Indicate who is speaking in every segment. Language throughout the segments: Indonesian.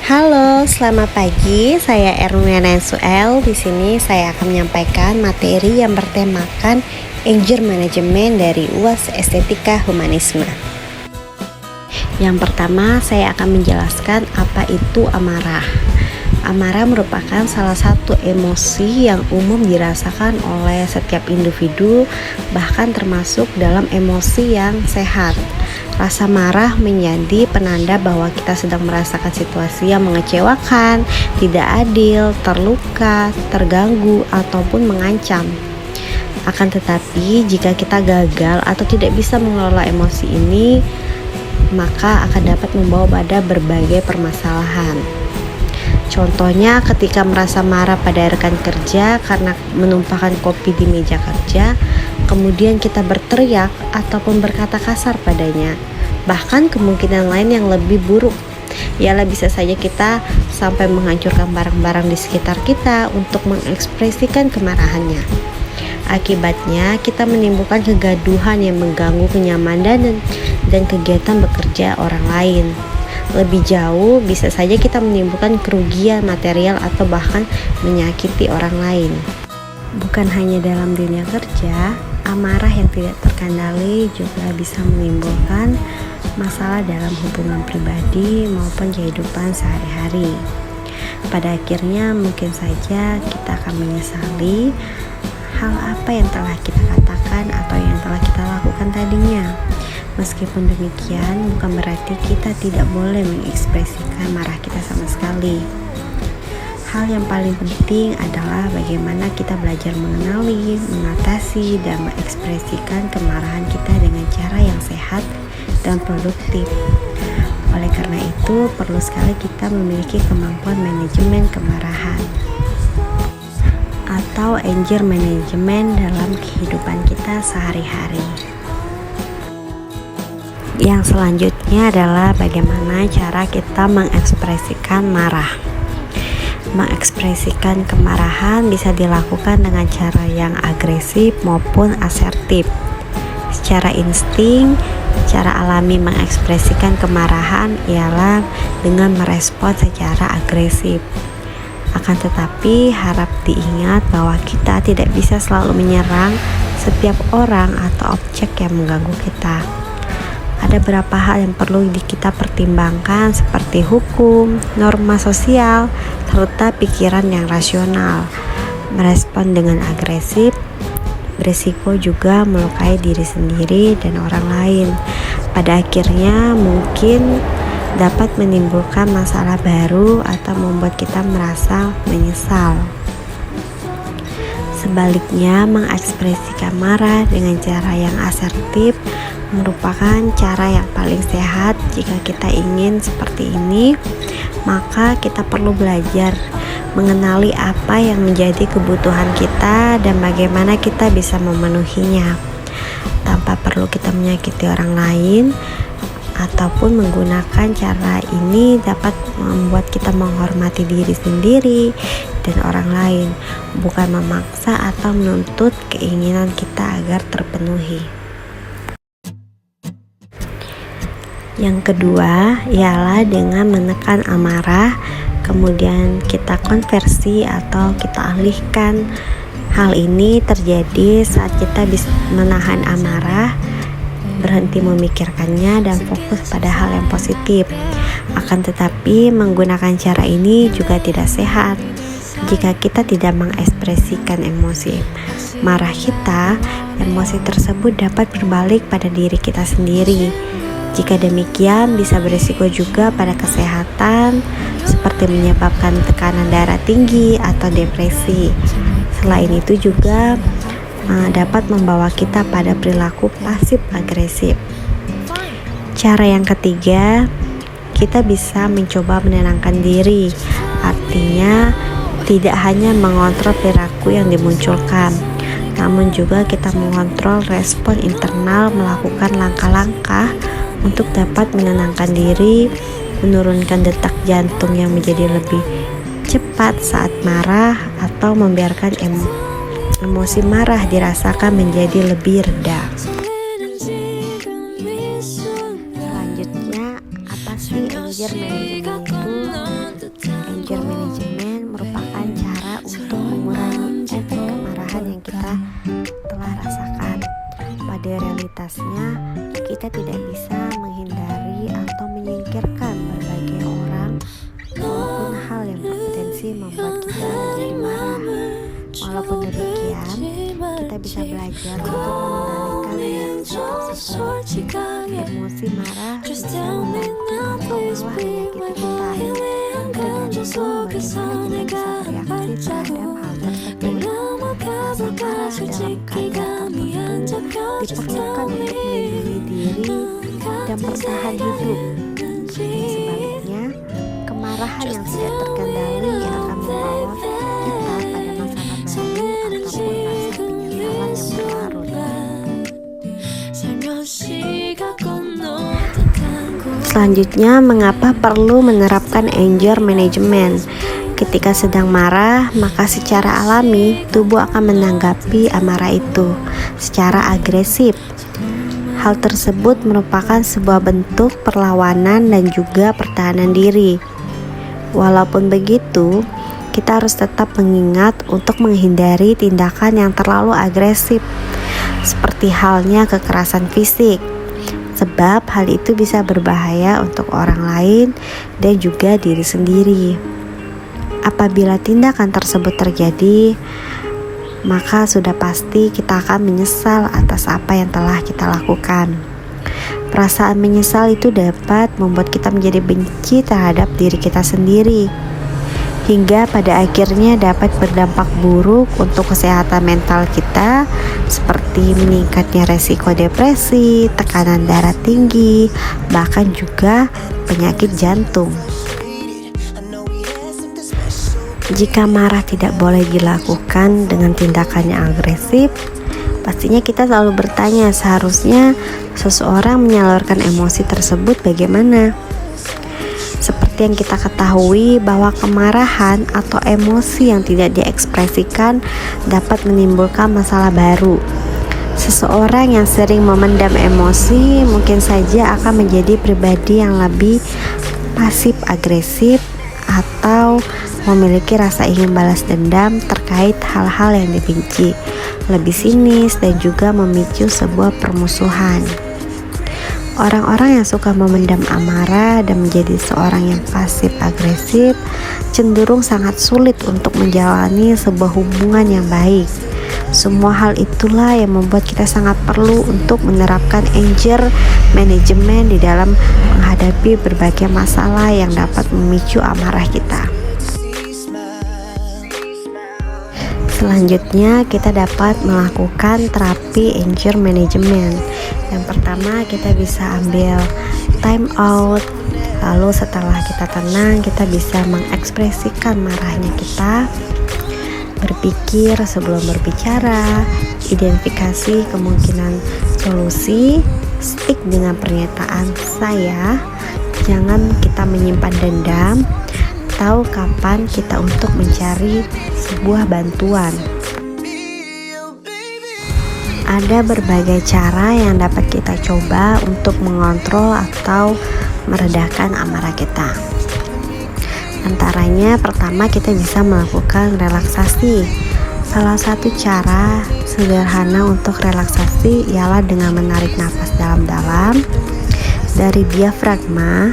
Speaker 1: Halo, selamat pagi. Saya Erwina Suel. Di sini saya akan menyampaikan materi yang bertemakan Anger Management dari UAS Estetika Humanisme. Yang pertama, saya akan menjelaskan apa itu amarah. Amarah merupakan salah satu emosi yang umum dirasakan oleh setiap individu, bahkan termasuk dalam emosi yang sehat. Rasa marah menjadi penanda bahwa kita sedang merasakan situasi yang mengecewakan, tidak adil, terluka, terganggu, ataupun mengancam. Akan tetapi, jika kita gagal atau tidak bisa mengelola emosi ini, maka akan dapat membawa pada berbagai permasalahan. Contohnya ketika merasa marah pada rekan kerja karena menumpahkan kopi di meja kerja, kemudian kita berteriak ataupun berkata kasar padanya. Bahkan kemungkinan lain yang lebih buruk, ialah bisa saja kita sampai menghancurkan barang-barang di sekitar kita untuk mengekspresikan kemarahannya. Akibatnya kita menimbulkan kegaduhan yang mengganggu kenyamanan dan kegiatan bekerja orang lain. Lebih jauh, bisa saja kita menimbulkan kerugian material atau bahkan menyakiti orang lain. Bukan hanya dalam dunia kerja, amarah yang tidak terkendali juga bisa menimbulkan masalah dalam hubungan pribadi maupun kehidupan sehari-hari. Pada akhirnya mungkin saja kita akan menyesali hal apa yang telah kita katakan atau yang telah kita lakukan tadinya. Meskipun demikian, bukan berarti kita tidak boleh mengekspresikan marah kita sama sekali. Hal yang paling penting adalah bagaimana kita belajar mengenali, mengatasi, dan mengekspresikan kemarahan kita dengan cara yang sehat dan produktif. Oleh karena itu, perlu sekali kita memiliki kemampuan manajemen kemarahan atau anger management dalam kehidupan kita sehari-hari. Yang selanjutnya adalah bagaimana cara kita mengekspresikan marah. Mengekspresikan kemarahan bisa dilakukan dengan cara yang agresif maupun asertif. Secara insting, cara alami mengekspresikan kemarahan ialah dengan merespon secara agresif. Akan tetapi harap diingat bahwa kita tidak bisa selalu menyerang setiap orang atau objek yang mengganggu kita. Ada beberapa hal yang perlu kita pertimbangkan seperti hukum, norma sosial, serta pikiran yang rasional. Merespon dengan agresif berisiko juga melukai diri sendiri dan orang lain. Pada akhirnya mungkin dapat menimbulkan masalah baru atau membuat kita merasa menyesal. Sebaliknya, mengekspresikan marah dengan cara yang asertif merupakan cara yang paling sehat. Jika kita ingin seperti ini, maka kita perlu belajar mengenali apa yang menjadi kebutuhan kita dan bagaimana kita bisa memenuhinya tanpa perlu kita menyakiti orang lain, ataupun menggunakan cara ini dapat membuat kita menghormati diri sendiri dan orang lain, bukan memaksa atau menuntut keinginan kita agar terpenuhi. Yang kedua ialah dengan menekan amarah, kemudian kita konversi atau kita alihkan. Hal ini terjadi saat kita bisa menahan amarah, berhenti memikirkannya dan fokus pada hal yang positif. Akan tetapi menggunakan cara ini juga tidak sehat. Jika kita tidak mengekspresikan emosi marah kita, emosi tersebut dapat berbalik pada diri kita sendiri. Jika demikian, bisa berisiko juga pada kesehatan, seperti menyebabkan tekanan darah tinggi atau depresi. Selain itu juga dapat membawa kita pada perilaku pasif agresif. Cara yang ketiga, kita bisa mencoba menenangkan diri. Artinya, tidak hanya mengontrol perilaku yang dimunculkan, namun juga kita mengontrol respon internal, melakukan langkah-langkah untuk dapat menenangkan diri, menurunkan detak jantung yang menjadi lebih cepat saat marah, atau membiarkan emosi marah dirasakan menjadi lebih reda. Selanjutnya, apa sih anger management? itu, anger management merupakan cara untuk mengurangi efek kemarahan yang kita telah rasakan. Pada realitasnya, kita tidak bisa menghindari atau menyingkirkan berbagai orang maupun hal yang berpotensi membuat kita menjadi marah. Walaupun demikian, kita bisa belajar untuk mengendalikan reaksi tersebut. Emosi marah bisa membantu atau malah menyakiti kita. Tergantung bagaimana kita bisa bereaksi terhadap hal tersebut. Rasa marah dalam keadaan tertentu diperlukan untuk melindungi diri dan bertahan hidup. Sebaliknya, kemarahan yang tidak terkendali akan membawa kita pada masalah baru ataupun rasa penyesalan yang berlarut. Selanjutnya, mengapa perlu menerapkan anger management? Ketika sedang marah, maka secara alami tubuh akan menanggapi amarah itu secara agresif. Hal tersebut merupakan sebuah bentuk perlawanan dan juga pertahanan diri. Walaupun begitu, kita harus tetap mengingat untuk menghindari tindakan yang terlalu agresif, seperti halnya kekerasan fisik, sebab hal itu bisa berbahaya untuk orang lain dan juga diri sendiri. Apabila tindakan tersebut terjadi, maka sudah pasti kita akan menyesal atas apa yang telah kita lakukan. Perasaan menyesal itu dapat membuat kita menjadi benci terhadap diri kita sendiri, hingga pada akhirnya dapat berdampak buruk untuk kesehatan mental kita, seperti meningkatnya resiko depresi, tekanan darah tinggi, bahkan juga penyakit jantung. Jika marah tidak boleh dilakukan dengan tindakan yang agresif, pastinya kita selalu bertanya, seharusnya seseorang menyalurkan emosi tersebut bagaimana? Seperti yang kita ketahui bahwa kemarahan atau emosi yang tidak diekspresikan dapat menimbulkan masalah baru. Seseorang yang sering memendam emosi mungkin saja akan menjadi pribadi yang lebih pasif agresif atau memiliki rasa ingin balas dendam terkait hal-hal yang dibenci, lebih sinis dan juga memicu sebuah permusuhan. Orang-orang yang suka memendam amarah dan menjadi seorang yang pasif agresif cenderung sangat sulit untuk menjalani sebuah hubungan yang baik. Semua hal itulah yang membuat kita sangat perlu untuk menerapkan anger management di dalam menghadapi berbagai masalah yang dapat memicu amarah kita. Selanjutnya, kita dapat melakukan terapi anger management. Yang pertama, kita bisa ambil time out. Lalu setelah kita tenang, kita bisa mengekspresikan marahnya kita, berpikir sebelum berbicara, identifikasi kemungkinan solusi, stick dengan pernyataan saya, jangan kita menyimpan dendam, tahu kapan kita untuk mencari sebuah bantuan. Ada berbagai cara yang dapat kita coba untuk mengontrol atau meredakan amarah kita. Antaranya, pertama kita bisa melakukan relaksasi. Salah satu cara sederhana untuk relaksasi ialah dengan menarik napas dalam-dalam dari diafragma.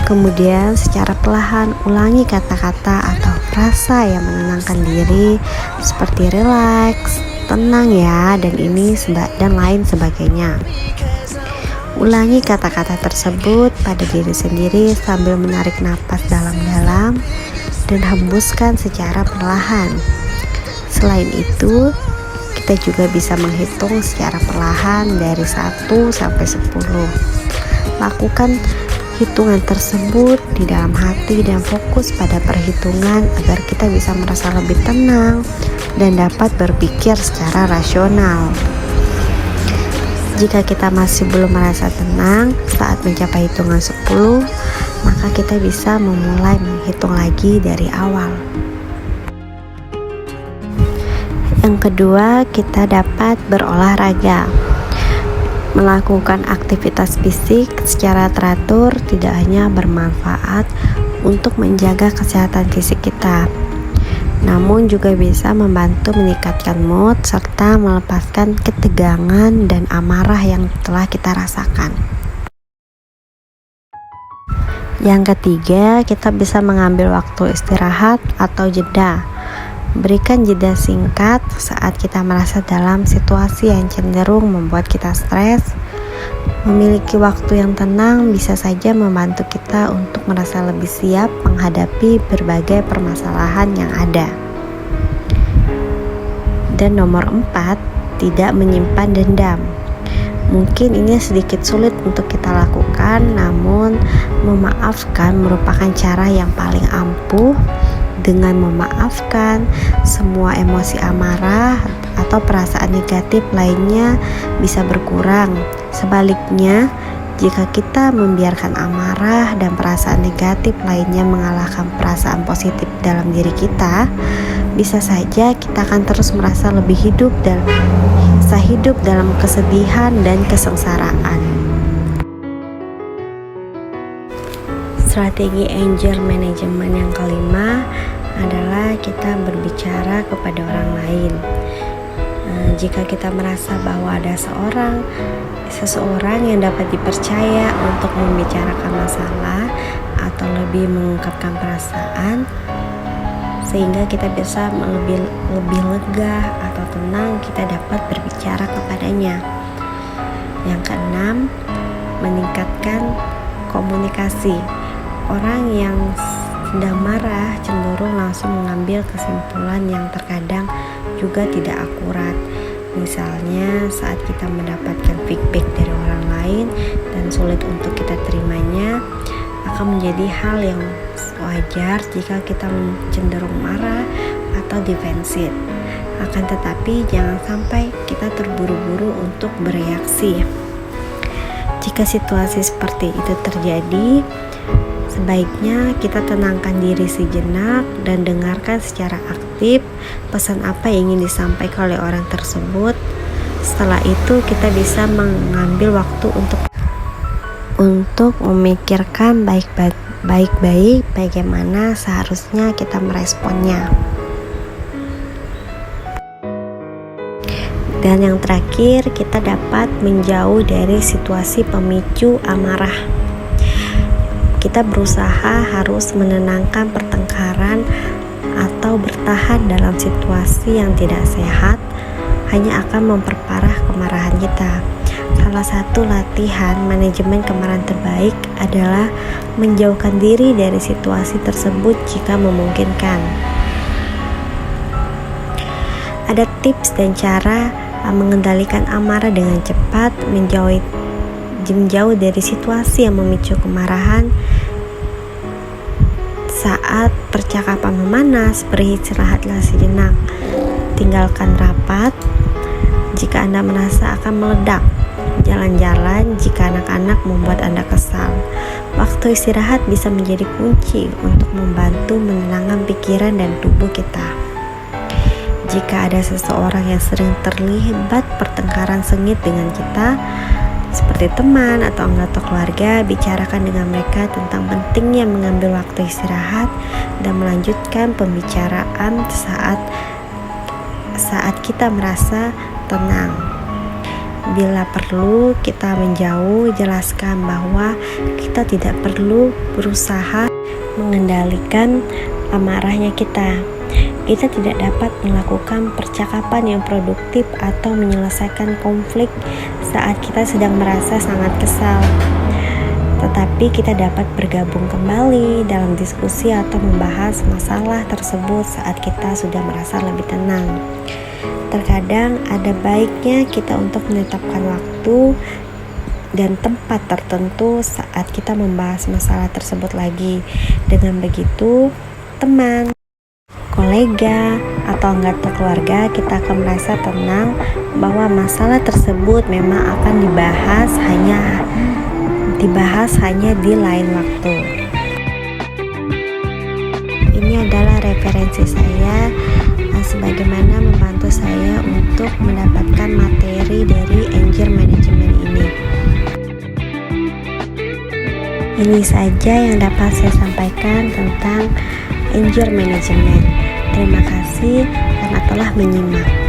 Speaker 1: Kemudian secara perlahan ulangi kata-kata atau frasa yang menenangkan diri seperti relax, tenang ya, dan lain sebagainya. Ulangi kata-kata tersebut pada diri sendiri sambil menarik napas dalam-dalam dan hembuskan secara perlahan. Selain itu, kita juga bisa menghitung secara perlahan dari 1 sampai 10. Lakukan hitungan tersebut di dalam hati dan fokus pada perhitungan agar kita bisa merasa lebih tenang dan dapat berpikir secara rasional. Jika kita masih belum merasa tenang saat mencapai hitungan 10, maka kita bisa memulai menghitung lagi dari awal. Yang kedua, kita dapat berolahraga. Melakukan aktivitas fisik secara teratur tidak hanya bermanfaat untuk menjaga kesehatan fisik kita, namun juga bisa membantu meningkatkan mood serta melepaskan ketegangan dan amarah yang telah kita rasakan. Yang ketiga, kita bisa mengambil waktu istirahat atau jeda. Berikan jeda singkat saat kita merasa dalam situasi yang cenderung membuat kita stres. Memiliki waktu yang tenang bisa saja membantu kita untuk merasa lebih siap menghadapi berbagai permasalahan yang ada. Dan nomor 4, tidak menyimpan dendam. Mungkin ini sedikit sulit untuk kita lakukan, namun memaafkan merupakan cara yang paling ampuh. Dengan memaafkan, semua emosi amarah atau perasaan negatif lainnya bisa berkurang. Sebaliknya, jika kita membiarkan amarah dan perasaan negatif lainnya mengalahkan perasaan positif dalam diri kita, bisa saja kita akan terus merasa lebih hidup dalam kesedihan dan kesengsaraan. Strategi anger management yang kelima adalah kita berbicara kepada orang lain. Jika kita merasa bahwa ada seseorang yang dapat dipercaya untuk membicarakan masalah atau lebih mengungkapkan perasaan, sehingga kita bisa lebih lega atau tenang, kita dapat berbicara kepadanya. Yang keenam, meningkatkan komunikasi. Orang yang sedang marah cenderung langsung mengambil kesimpulan yang terkadang juga tidak akurat. Misalnya saat kita mendapatkan feedback dari orang lain dan sulit untuk kita terimanya, akan menjadi hal yang wajar jika kita cenderung marah atau defensif. Akan tetapi jangan sampai kita terburu-buru untuk bereaksi. Jika situasi seperti itu terjadi, sebaiknya kita tenangkan diri sejenak dan dengarkan secara aktif pesan apa yang ingin disampaikan oleh orang tersebut. Setelah itu kita bisa mengambil waktu untuk memikirkan baik-baik bagaimana seharusnya kita meresponnya. Dan yang terakhir, kita dapat menjauh dari situasi pemicu amarah. Kita berusaha harus menenangkan pertengkaran atau bertahan dalam situasi yang tidak sehat hanya akan memperparah kemarahan kita. Salah satu latihan manajemen kemarahan terbaik adalah menjauhkan diri dari situasi tersebut jika memungkinkan. Ada tips dan cara mengendalikan amarah dengan cepat, menjauh dari situasi yang memicu kemarahan. Saat percakapan memanas, beristirahatlah sejenak. Tinggalkan rapat jika Anda merasa akan meledak. Jalan-jalan jika anak-anak membuat Anda kesal. Waktu istirahat bisa menjadi kunci untuk membantu menenangkan pikiran dan tubuh kita. Jika ada seseorang yang sering terlibat pertengkaran sengit dengan kita, seperti teman atau anggota keluarga, bicarakan dengan mereka tentang pentingnya mengambil waktu istirahat dan melanjutkan pembicaraan saat kita merasa tenang. Bila perlu, kita menjauh, jelaskan bahwa kita tidak perlu berusaha mengendalikan amarahnya kita. Kita tidak dapat melakukan percakapan yang produktif atau menyelesaikan konflik saat kita sedang merasa sangat kesal. Tetapi kita dapat bergabung kembali dalam diskusi atau membahas masalah tersebut saat kita sudah merasa lebih tenang. Terkadang ada baiknya kita untuk menetapkan waktu dan tempat tertentu saat kita membahas masalah tersebut lagi. Dengan begitu, teman, kolega, atau anggota keluarga kita akan merasa tenang bahwa masalah tersebut memang akan dibahas hanya di lain waktu. Ini adalah referensi saya sebagaimana membantu saya untuk mendapatkan materi dari anger management ini. Ini saja yang dapat saya sampaikan tentang anger management. Terima kasih karena telah menyimak.